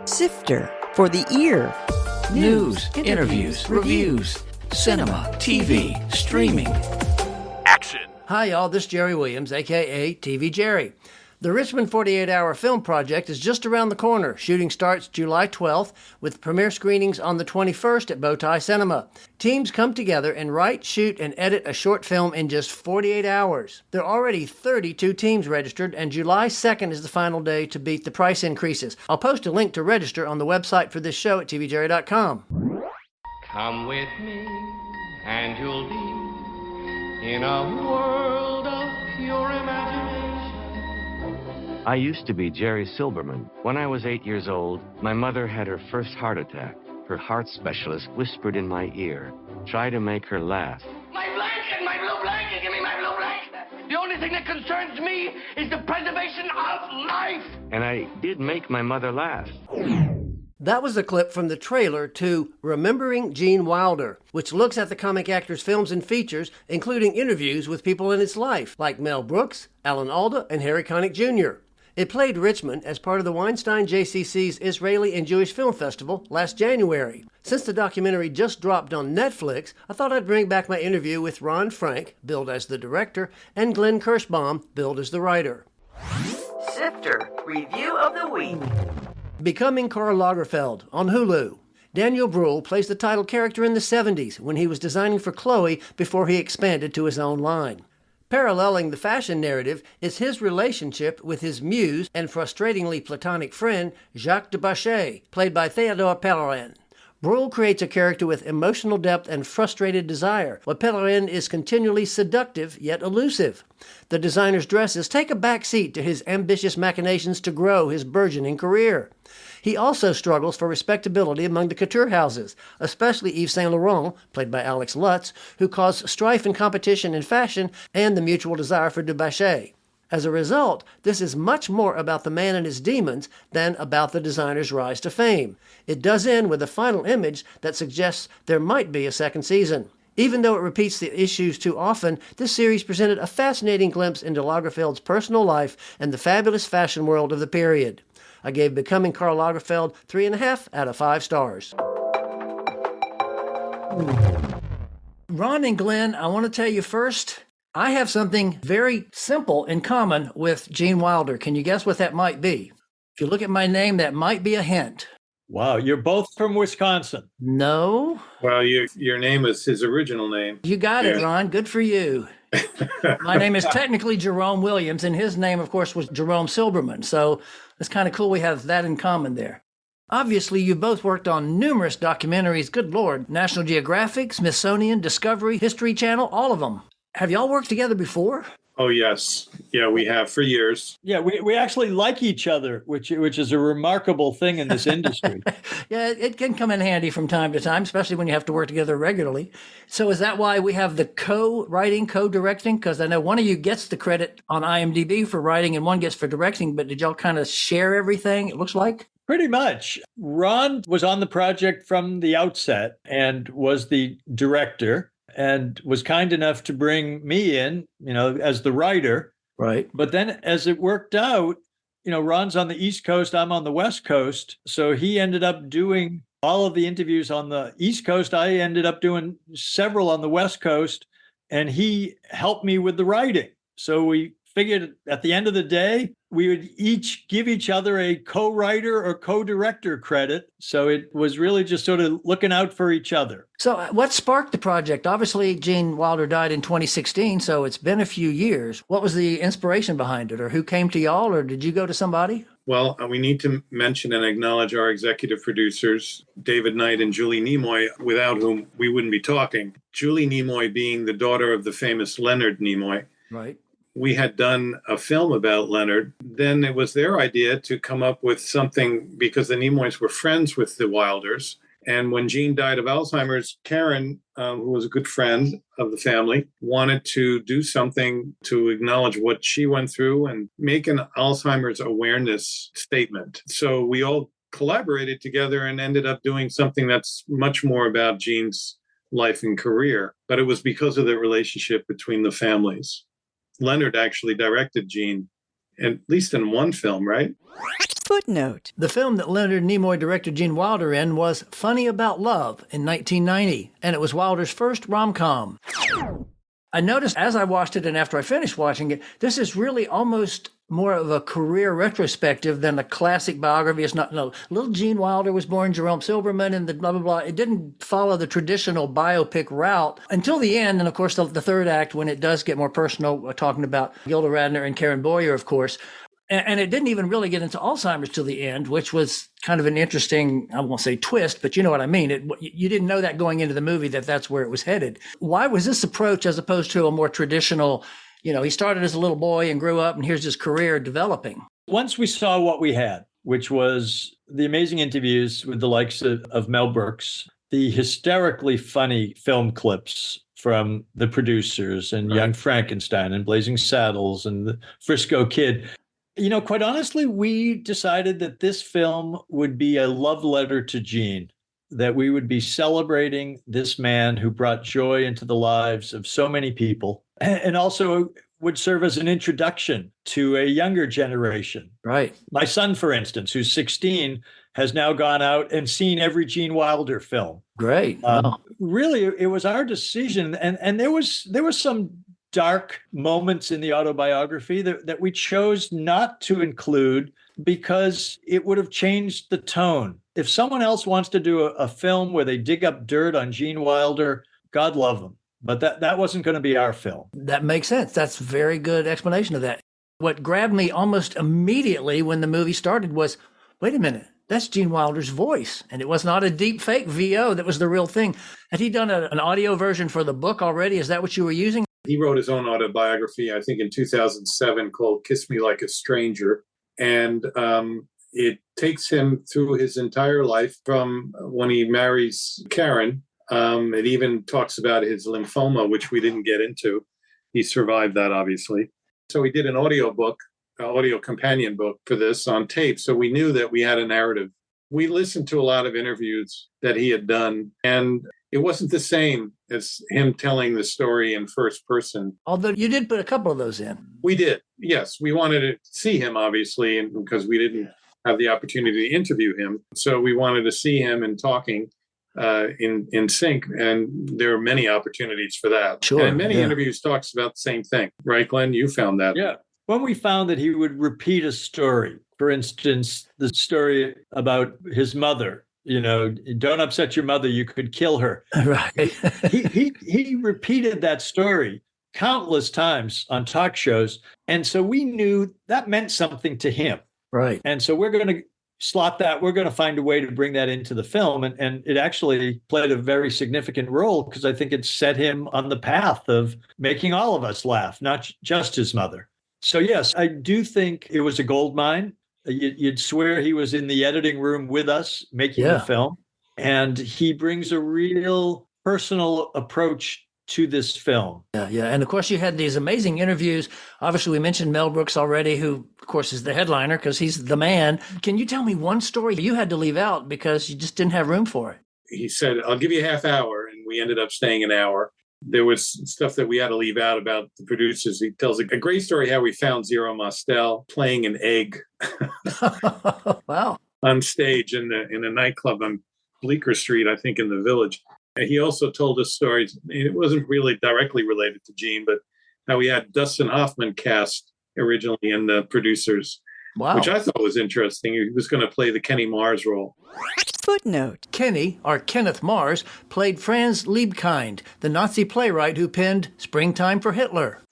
Sifter for the ear. News, interviews, reviews, cinema, TV, streaming. Action. Hi, y'all. This is Jerry Williams, a.k.a. TV Jerry. The Richmond 48-Hour Film Project is just around the corner. Shooting starts July 12th with premiere screenings on the 21st at Bowtie Cinema. Teams come together and write, shoot, and edit a short film in just 48 hours. There are already 32 teams registered, and July 2nd is the final day to beat the price increases. I'll post a link to register on the website for this show at tvjerry.com. Come with me, and you'll be in a world of pure imagination. I used to be Jerry Silberman. When I was 8 years old, my mother had her first heart attack. Her heart specialist whispered in my ear, "Try to make her laugh." My blanket, my blue blanket, give me my blue blanket. The only thing that concerns me is the preservation of life. And I did make my mother laugh. That was a clip from the trailer to Remembering Gene Wilder, which looks at the comic actor's films and features, including interviews with people in his life, like Mel Brooks, Alan Alda, and Harry Connick Jr. It played Richmond as part of the Weinstein JCC's Israeli and Jewish Film Festival last January. Since the documentary just dropped on Netflix, I thought I'd bring back my interview with Ron Frank, billed as the director, and Glenn Kirschbaum, billed as the writer. Sifter Review of the Week. Becoming Karl Lagerfeld on Hulu. Daniel Bruhl plays the title character in the 70s when he was designing for Chloe before he expanded to his own line. Paralleling the fashion narrative is his relationship with his muse and frustratingly platonic friend, Jacques de Bachet, played by Theodore Pellerin. Bruhl creates a character with emotional depth and frustrated desire, while Pellerin is continually seductive yet elusive. The designer's dresses take a back seat to his ambitious machinations to grow his burgeoning career. He also struggles for respectability among the couture houses, especially Yves Saint Laurent, played by Alex Lutz, who cause strife and competition in fashion and the mutual desire for de Bachet. As a result, this is much more about the man and his demons than about the designer's rise to fame. It does end with a final image that suggests there might be a second season. Even though it repeats the issues too often, this series presented a fascinating glimpse into Lagerfeld's personal life and the fabulous fashion world of the period. I gave Becoming Karl Lagerfeld 3.5 out of 5 stars. Ron and Glenn, I want to tell you first, I have something very simple in common with Gene Wilder. Can you guess what that might be? If you look at my name, that might be a hint. Wow, you're both from Wisconsin. No. Well, your name is his original name. You got it, Ron. Good for you. My name is technically Jerome Williams, and his name, of course, was Jerome Silberman. So it's kind of cool we have that in common there. Obviously, you both worked on numerous documentaries. Good Lord. National Geographic, Smithsonian, Discovery, History Channel, all of them. Have y'all worked together before? Oh, yes. Yeah, we have for years. Yeah, we actually like each other, which is a remarkable thing in this industry. Yeah, it can come in handy from time to time, especially when you have to work together regularly. So is that why we have the co-writing, co-directing? Because I know one of you gets the credit on IMDb for writing and one gets for directing, but did y'all kind of share everything, it looks like? Pretty much. Ron was on the project from the outset and was the director, and was kind enough to bring me in, as the writer. Right. But then as it worked out, Ron's on the East Coast, I'm on the West Coast. So he ended up doing all of the interviews on the East Coast. I ended up doing several on the West Coast, and he helped me with the writing. So we figured at the end of the day, we would each give each other a co-writer or co-director credit. So it was really just sort of looking out for each other. So what sparked the project? Obviously, Gene Wilder died in 2016, so it's been a few years. What was the inspiration behind it, or who came to y'all, or did you go to somebody? Well, we need to mention and acknowledge our executive producers, David Knight and Julie Nimoy, without whom we wouldn't be talking. Julie Nimoy being the daughter of the famous Leonard Nimoy. Right. We had done a film about Leonard. Then it was their idea to come up with something because the Nimoys were friends with the Wilders. And when Gene died of Alzheimer's, Karen, who was a good friend of the family, wanted to do something to acknowledge what she went through and make an Alzheimer's awareness statement. So we all collaborated together and ended up doing something that's much more about Gene's life and career. But it was because of the relationship between the families. Leonard actually directed Gene, at least in one film, right? Footnote. The film that Leonard Nimoy directed Gene Wilder in was Funny About Love in 1990, and it was Wilder's first rom-com. I noticed as I watched it and after I finished watching it, this is really almost more of a career retrospective than a classic biography. It's not, no, little Gene Wilder was born, Jerome Silberman, and the blah, blah, blah. It didn't follow the traditional biopic route until the end. And of course, the third act, when it does get more personal, talking about Gilda Radner and Karen Boyer, of course. And it didn't even really get into Alzheimer's till the end, which was kind of an interesting, I won't say twist, but you know what I mean. You didn't know that going into the movie that that's where it was headed. Why was this approach as opposed to a more traditional, he started as a little boy and grew up and here's his career developing? Once we saw what we had, which was the amazing interviews with the likes of Mel Brooks, the hysterically funny film clips from the producers and Young Frankenstein and Blazing Saddles and the Frisco Kid. Quite honestly, we decided that this film would be a love letter to Gene, that we would be celebrating this man who brought joy into the lives of so many people, and also would serve as an introduction to a younger generation. Right. My son, for instance, who's 16, has now gone out and seen every Gene Wilder film. Great. Wow. Really, it was our decision. And there was some dark moments in the autobiography that we chose not to include because it would have changed the tone. If someone else wants to do a film where they dig up dirt on Gene Wilder, God love them. But that wasn't going to be our film. That makes sense. That's a very good explanation of that. What grabbed me almost immediately when the movie started was, wait a minute, that's Gene Wilder's voice. And it was not a deep fake VO. That was the real thing. Had he done an audio version for the book already? Is that what you were using? He wrote his own autobiography, I think in 2007, called Kiss Me Like a Stranger. And it takes him through his entire life from when he marries Karen. It even talks about his lymphoma, which we didn't get into. He survived that, obviously. So he did an audio companion book for this on tape. So we knew that we had a narrative. We listened to a lot of interviews that he had done, and it wasn't the same as him telling the story in first person. Although you did put a couple of those in. We did, yes. We wanted to see him, obviously, and because we didn't have the opportunity to interview him. So we wanted to see him and talking in sync, and there are many opportunities for that. Sure. And many interviews talks about the same thing. Right, Glenn? You found that. Yeah. When we found that he would repeat a story, for instance, the story about his mother, don't upset your mother, you could kill her. Right. he repeated that story countless times on talk shows. And so we knew that meant something to him. Right. And so we're going to slot that. We're going to find a way to bring that into the film. And it actually played a very significant role because I think it set him on the path of making all of us laugh, not just his mother. So, yes, I do think it was a gold mine. You'd swear he was in the editing room with us making the film. And he brings a real personal approach to this film. Yeah. And of course, you had these amazing interviews. Obviously, we mentioned Mel Brooks already, who, of course, is the headliner because he's the man. Can you tell me one story you had to leave out because you just didn't have room for it? He said, I'll give you a half hour. And we ended up staying an hour. There was stuff that we had to leave out about the producers. He tells a great story how we found Zero Mostel playing an egg Wow. on stage in a nightclub on Bleecker Street, I think in the Village. And he also told us stories. It wasn't really directly related to Gene, but how we had Dustin Hoffman cast originally in the producers, which I thought was interesting. He was going to play the Kenny Mars role. Footnote. Kenny, or Kenneth Mars, played Franz Liebkind, the Nazi playwright who penned Springtime for Hitler.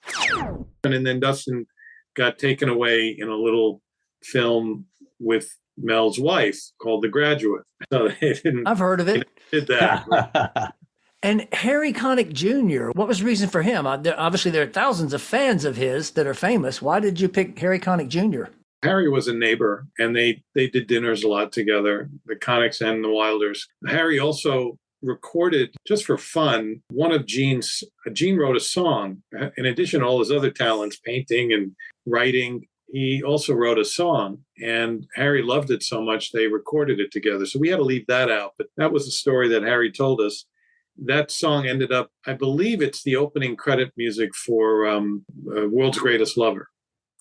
And then Dustin got taken away in a little film with Mel's wife called The Graduate. So they didn't. I've heard of it. Did that. And Harry Connick Jr., what was the reason for him? Obviously, there are thousands of fans of his that are famous. Why did you pick Harry Connick Jr.? Harry was a neighbor, and they did dinners a lot together, the Connicks and the Wilders. Harry also recorded, just for fun, Gene wrote a song. In addition to all his other talents, painting and writing, he also wrote a song, and Harry loved it so much they recorded it together. So we had to leave that out, but that was the story that Harry told us. That song ended up, I believe it's the opening credit music for World's Greatest Lover.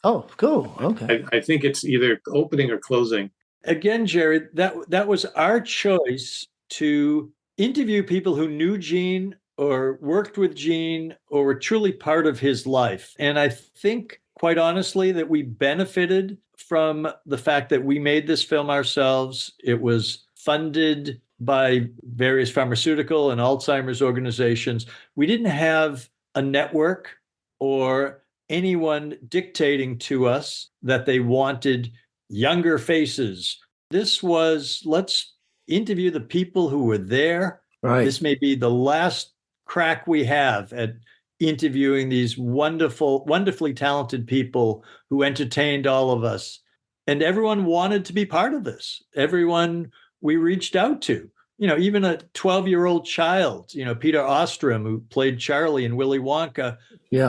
Oh, cool. Okay. I think it's either opening or closing. Again, Jerry, that was our choice to interview people who knew Gene or worked with Gene or were truly part of his life. And I think, quite honestly, that we benefited from the fact that we made this film ourselves. It was funded by various pharmaceutical and Alzheimer's organizations. We didn't have a network or anyone dictating to us that they wanted younger faces. This was, let's interview the people who were there. Right. This may be the last crack we have at interviewing these wonderfully talented people who entertained all of us. And everyone wanted to be part of this. Everyone we reached out to, even a 12-year-old child, Peter Ostrom, who played Charlie in Willy Wonka,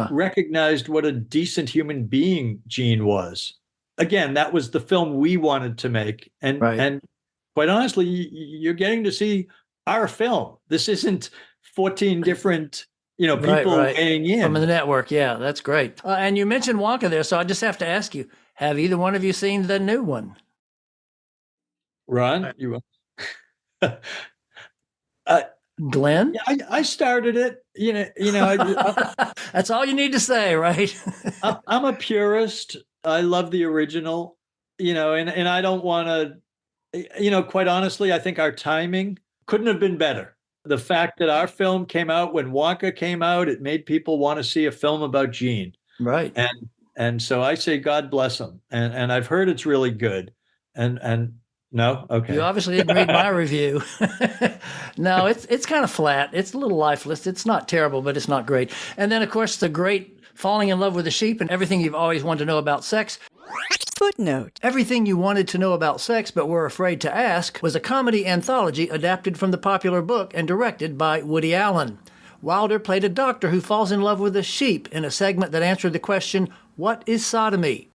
recognized what a decent human being Gene was. Again, that was the film we wanted to make. And quite honestly, you're getting to see our film. This isn't 14 different, people weighing in. From the network. Yeah, that's great. And you mentioned Wonka there, so I just have to ask you, have either one of you seen the new one? Ron, you Glenn? I started it. That's all you need to say, right? I'm a purist. I love the original, and I don't want to, quite honestly, I think our timing couldn't have been better. The fact that our film came out when Wonka came out, it made people want to see a film about Gene. Right. And so I say, God bless him. And I've heard it's really good. And no, okay. You obviously didn't read my review. No, it's kind of flat. It's a little lifeless. It's not terrible, but it's not great. And then, of course, the great Falling in Love with a Sheep and Everything You've Always Wanted to Know About Sex. Footnote. Everything You Wanted to Know About Sex But Were Afraid to Ask was a comedy anthology adapted from the popular book and directed by Woody Allen. Wilder played a doctor who falls in love with a sheep in a segment that answered the question, what is sodomy?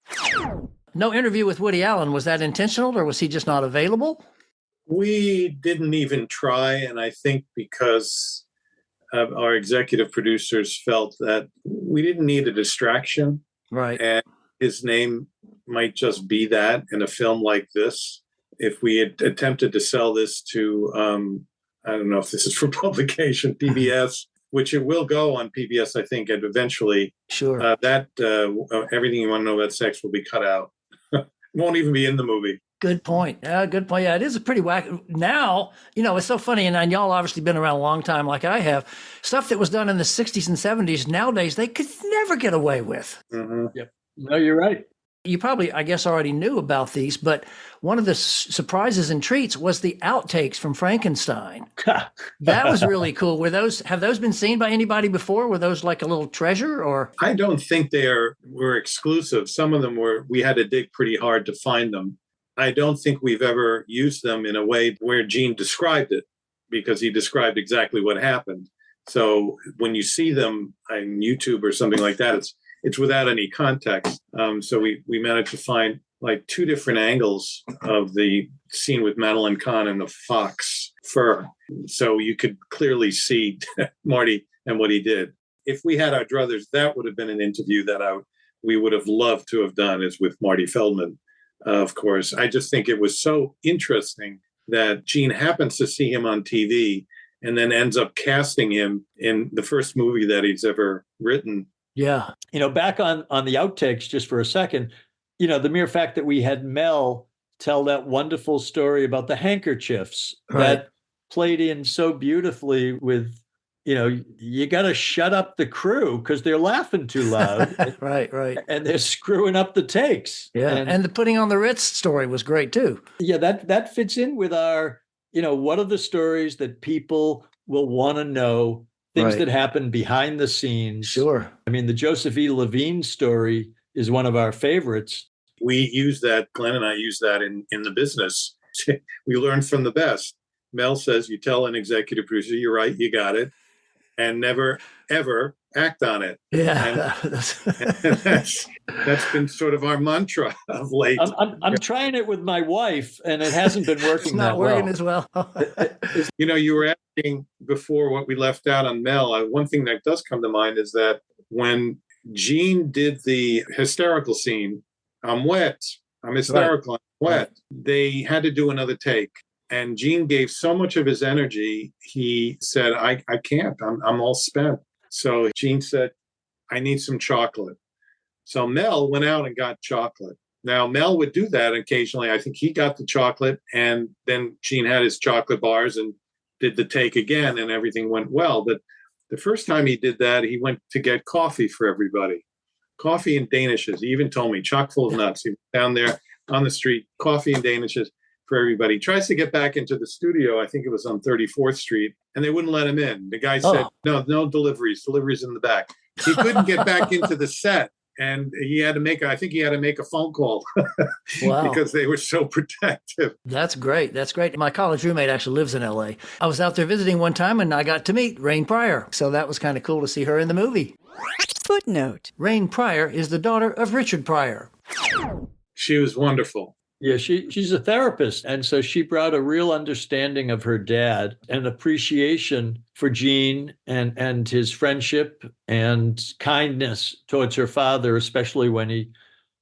No interview with Woody Allen. Was that intentional, or was he just not available? We didn't even try, and I think because our executive producers felt that we didn't need a distraction. Right. And his name might just be that in a film like this. If we had attempted to sell this to, I don't know if this is for publication, PBS, which it will go on PBS, I think, and eventually. Sure. Everything You Want to Know About Sex will be cut out. It won't even be in the movie. Good point. Good point. Yeah, it is a pretty whack. Now, it's so funny, and y'all obviously been around a long time like I have. Stuff that was done in the 60s and 70s, nowadays, they could never get away with. Mm-hmm. Yep. No, you're right. You probably, I guess, already knew about these, but one of the surprises and treats was the outtakes from Frankenstein. That was really cool. Have those been seen by anybody before? Were those like a little treasure, or? I don't think were exclusive. Some of them we had to dig pretty hard to find them. I don't think we've ever used them in a way where Gene described it, because he described exactly what happened. So when you see them on YouTube or something like that, it's without any context. So we managed to find like two different angles of the scene with Madeline Kahn and the fox fur. So you could clearly see Marty and what he did. If we had our druthers, that would have been an interview that we would have loved to have done, is with Marty Feldman. Of course, I just think it was so interesting that Gene happens to see him on TV and then ends up casting him in the first movie that he's ever written. Yeah. Back on the outtakes just for a second, the mere fact that we had Mel tell that wonderful story about the handkerchiefs that played in so beautifully with, you got to shut up the crew because they're laughing too loud. Right. And they're screwing up the takes. Yeah. And the putting on the Ritz story was great too. Yeah, that fits in with our, what are the stories that people will want to know, things that happen behind the scenes. Sure. I mean, the Joseph E. Levine story is one of our favorites. We use that, Glenn and I use that in the business. We learn from the best. Mel says, you tell an executive producer, you're right, you got it, and never, ever act on it. Yeah. And that's been sort of our mantra of late. I'm trying it with my wife, and it hasn't been working it's not working as well. You were asking before what we left out on Mel. One thing that does come to mind is that when Gene did the hysterical scene. I'm wet. I'm hysterical. I'm wet. They had to do another take. And Gene gave so much of his energy, he said, I can't. I'm all spent. So Gene said, I need some chocolate. So Mel went out and got chocolate. Now, Mel would do that occasionally. I think he got the chocolate, and then Gene had his chocolate bars and did the take again, and everything went well. But the first time he did that, he went to get coffee for everybody. Coffee and Danishes. He even told me, chock full of nuts. He was down there on the street, coffee and Danishes for everybody. He tries to get back into the studio. I think it was on 34th Street, and they wouldn't let him in. The guy said, no deliveries in the back. He couldn't get back into the set. And he had to make a phone call because they were so protective. That's great. That's great. My college roommate actually lives in LA. I was out there visiting one time and I got to meet Rain Pryor. So that was kind of cool to see her in the movie. Footnote. Rain Pryor is the daughter of Richard Pryor. She was wonderful. Yeah, she's a therapist. And so she brought a real understanding of her dad and appreciation for Gene and his friendship and kindness towards her father, especially when he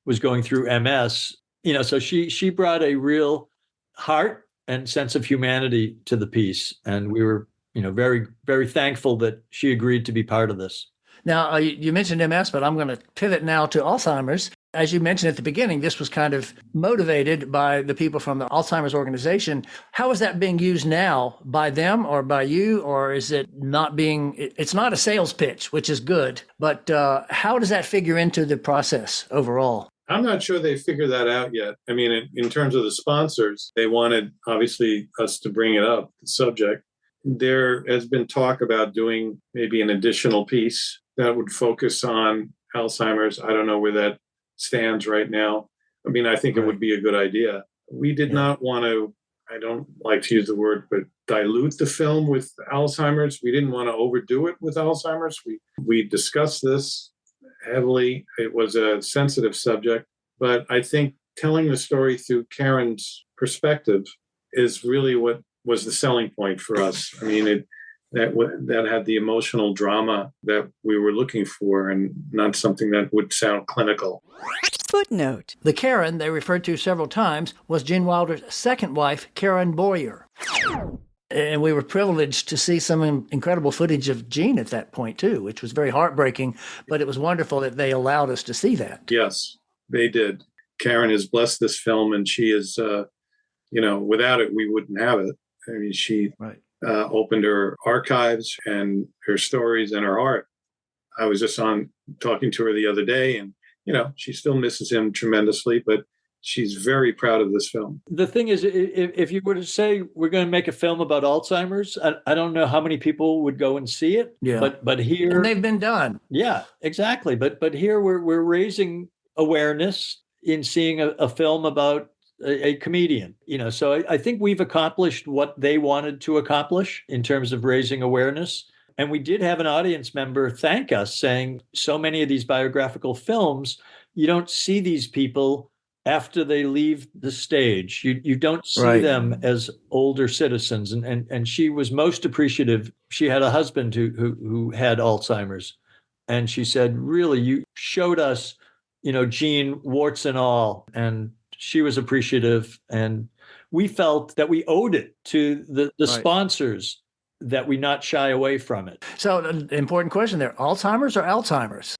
was going through MS. So she brought a real heart and sense of humanity to the piece. And we were, very, very thankful that she agreed to be part of this. Now, you mentioned MS, but I'm going to pivot now to Alzheimer's. As you mentioned at the beginning, this was kind of motivated by the people from the Alzheimer's organization. How is that being used now by them or by you? Or is it not it's not a sales pitch, which is good, but how does that figure into the process overall? I'm not sure they figured that out yet. I mean, in terms of the sponsors, they wanted, obviously, us to bring it up, the subject. There has been talk about doing maybe an additional piece that would focus on Alzheimer's. I don't know where that stands right now. I mean, I think it would be a good idea. We did not want to, I don't like to use the word, but dilute the film with Alzheimer's. We didn't want to overdo it with Alzheimer's. We discussed this heavily. It was a sensitive subject, but I think telling the story through Karen's perspective is really what was the selling point for us. I mean, that had the emotional drama that we were looking for and not something that would sound clinical. Footnote. The Karen they referred to several times was Gene Wilder's second wife, Karen Boyer. And we were privileged to see some incredible footage of Gene at that point, too, which was very heartbreaking, but it was wonderful that they allowed us to see that. Yes, they did. Karen has blessed this film, and she is, without it, we wouldn't have it. I mean, she opened her archives and her stories and her art. I was just talking to her the other day, and, she still misses him tremendously, but she's very proud of this film. The thing is, if you were to say we're going to make a film about Alzheimer's, I don't know how many people would go and see it. Yeah. But here, and they've been done. Yeah, exactly. But here we're raising awareness in seeing a film about a comedian. So I think we've accomplished what they wanted to accomplish in terms of raising awareness. And we did have an audience member thank us, saying so many of these biographical films, you don't see these people after they leave the stage. You don't see them as older citizens. And she was most appreciative. She had a husband who had Alzheimer's. And she said, really, you showed us, Gene, warts and all. And she was appreciative. And we felt that we owed it to the sponsors that we not shy away from it. So an important question there, Alzheimer's or Alzheimer's?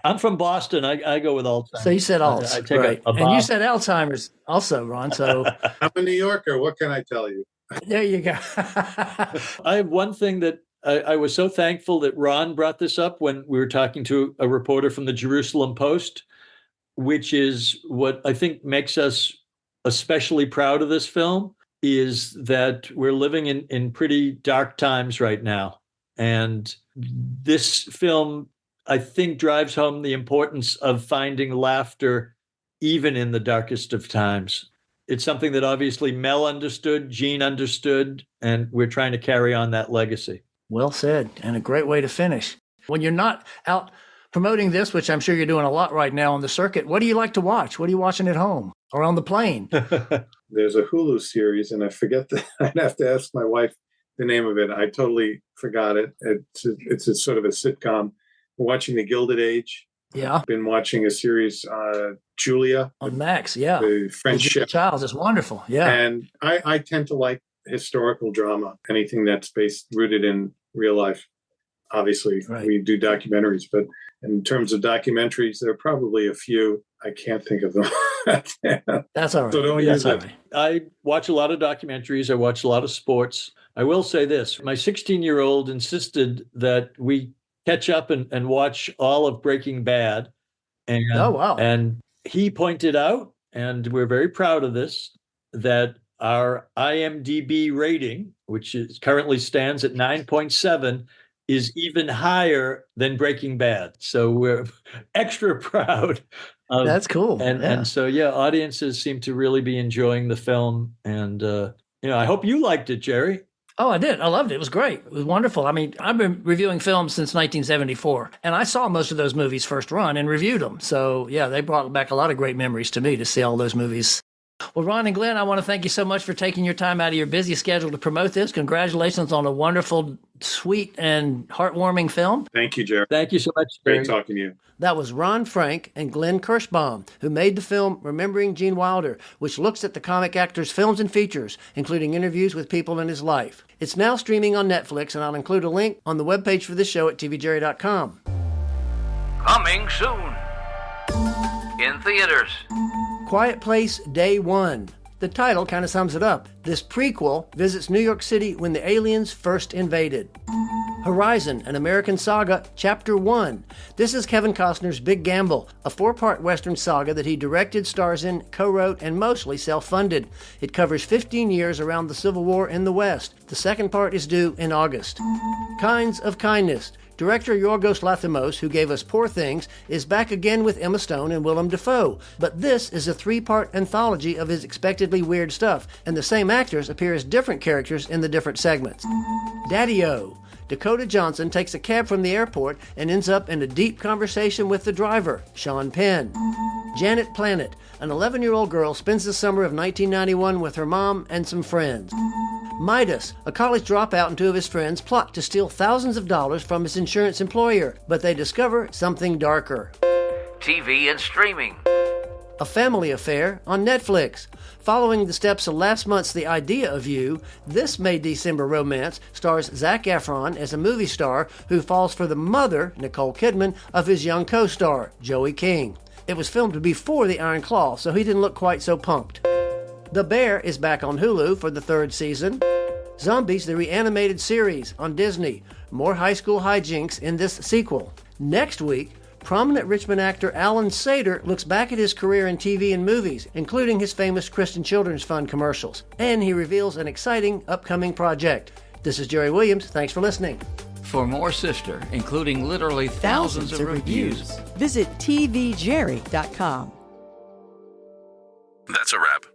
I'm from Boston. I go with Alzheimer's. So you said Alz, I take right. And you said Alzheimer's also, Ron. So I'm a New Yorker. What can I tell you? There you go. I have one thing that I was so thankful that Ron brought this up when we were talking to a reporter from the Jerusalem Post, which is what I think makes us especially proud of this film, is that we're living in pretty dark times right now. And this film, I think, drives home the importance of finding laughter even in the darkest of times. It's something that obviously Mel understood, Gene understood, and we're trying to carry on that legacy. Well said, and a great way to finish. When you're not out promoting this, which I'm sure you're doing a lot right now on the circuit, what do you like to watch? What are you watching at home or on the plane? There's a Hulu series, and I forget I'd have to ask my wife the name of it. I totally forgot it. It's a sort of a sitcom. watching The Gilded Age. Yeah. Been watching a series, Julia. On Max, yeah. The French Julia chef. Childs is wonderful. Yeah. And I tend to like historical drama, anything that's rooted in real life. Obviously, Right. we do documentaries, but in terms of documentaries, there are probably a few. I can't think of them. That's all right. So don't use That's all it. right. I watch a lot of documentaries. I watch a lot of sports. I will say this. My 16-year-old insisted that we catch up and watch all of Breaking Bad. And, Oh, wow. And he pointed out, and we're very proud of this, that our IMDb rating, which currently stands at 9.7, is even higher than Breaking Bad. So we're extra proud. That's cool. And so, audiences seem to really be enjoying the film. And, I hope you liked it, Jerry. Oh, I did. I loved it. It was great. It was wonderful. I mean, I've been reviewing films since 1974, and I saw most of those movies first run and reviewed them. So, yeah, they brought back a lot of great memories to me to see all those movies. Well, Ron and Glenn, I want to thank you so much for taking your time out of your busy schedule to promote this. Congratulations on a wonderful, sweet, and heartwarming film. Thank you, Jerry. Thank you so much, Jerry. Great talking to you. That was Ron Frank and Glenn Kirschbaum, who made the film Remembering Gene Wilder, which looks at the comic actor's films and features, including interviews with people in his life. It's now streaming on Netflix, and I'll include a link on the webpage for this show at tvjerry.com. Coming soon. In theaters. Quiet Place Day 1. The title kind of sums it up. This prequel visits New York City when the aliens first invaded. Horizon, an American Saga, Chapter 1. This is Kevin Costner's Big Gamble, a 4-part Western saga that he directed, stars in, co-wrote, and mostly self-funded. It covers 15 years around the Civil War in the West. The second part is due in August. Kinds of Kindness. Director Yorgos Lanthimos, who gave us Poor Things, is back again with Emma Stone and Willem Dafoe. But this is a 3-part anthology of his expectedly weird stuff, and the same actors appear as different characters in the different segments. Daddy-O. Dakota Johnson takes a cab from the airport and ends up in a deep conversation with the driver, Sean Penn. Janet Planet. An 11-year-old girl spends the summer of 1991 with her mom and some friends. Midas, a college dropout and 2 of his friends plot to steal thousands of dollars from his insurance employer, but they discover something darker. TV and streaming. A Family Affair on Netflix. Following the steps of last month's The Idea of You, this May-December romance stars Zac Efron as a movie star who falls for the mother, Nicole Kidman, of his young co-star, Joey King. It was filmed before The Iron Claw, so he didn't look quite so pumped. The Bear is back on Hulu for the 3rd season. Zombies, the reanimated series on Disney. More high school hijinks in this sequel. Next week, prominent Richmond actor Alan Sater looks back at his career in TV and movies, including his famous Christian Children's Fund commercials. And he reveals an exciting upcoming project. This is Jerry Williams. Thanks for listening. For more Sister, including literally thousands of reviews, visit tvjerry.com. That's a wrap.